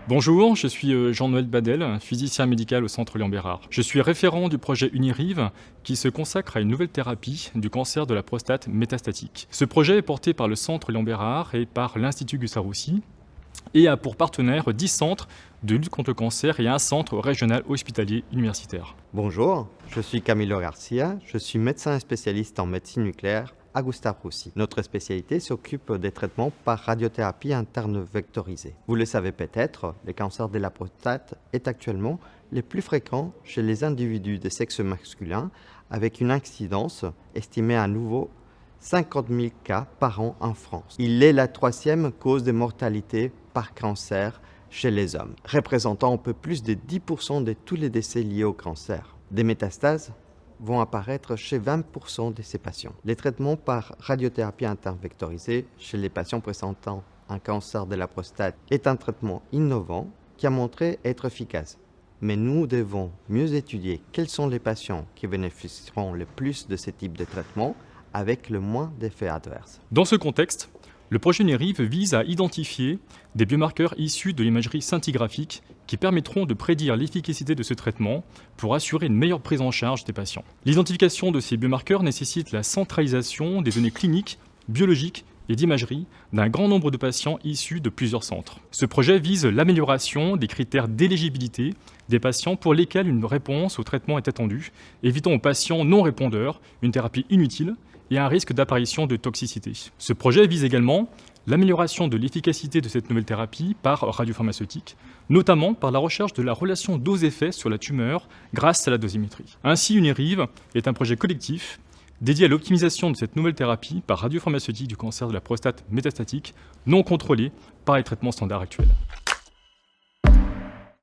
Bonjour, je suis Jean-Noël Badel, physicien médical au Centre Léon Bérard. Je suis référent du projet Unirive qui se consacre à une nouvelle thérapie du cancer de la prostate métastatique. Ce projet est porté par le Centre Léon Bérard et par l'Institut Gustave Roussy et a pour partenaires 10 centres de lutte contre le cancer et un centre régional hospitalier universitaire. Bonjour, je suis Camilo Garcia, je suis médecin spécialiste en médecine nucléaire à Gustave Roussy. Notre spécialité s'occupe des traitements par radiothérapie interne vectorisée. Vous le savez peut-être, le cancer de la prostate est actuellement le plus fréquent chez les individus de sexe masculin, avec une incidence estimée à nouveau 50 000 cas par an en France. Il est la troisième cause de mortalité par cancer chez les hommes, représentant un peu plus de 10% de tous les décès liés au cancer. Des métastases vont apparaître chez 20% de ces patients. Les traitements par radiothérapie interne vectorisée chez les patients présentant un cancer de la prostate est un traitement innovant qui a montré être efficace. Mais nous devons mieux étudier quels sont les patients qui bénéficieront le plus de ce type de traitement avec le moins d'effets adverses. Dans ce contexte, le projet Unirive vise à identifier des biomarqueurs issus de l'imagerie scintigraphique qui permettront de prédire l'efficacité de ce traitement pour assurer une meilleure prise en charge des patients. L'identification de ces biomarqueurs nécessite la centralisation des données cliniques, biologiques et d'imagerie d'un grand nombre de patients issus de plusieurs centres. Ce projet vise l'amélioration des critères d'éligibilité des patients pour lesquels une réponse au traitement est attendue, évitant aux patients non répondeurs une thérapie inutile et un risque d'apparition de toxicité. Ce projet vise également l'amélioration de l'efficacité de cette nouvelle thérapie par radiopharmaceutique, notamment par la recherche de la relation dose-effet sur la tumeur grâce à la dosimétrie. Ainsi, Unirive est un projet collectif dédié à l'optimisation de cette nouvelle thérapie par radiopharmaceutique du cancer de la prostate métastatique non contrôlée par les traitements standards actuels.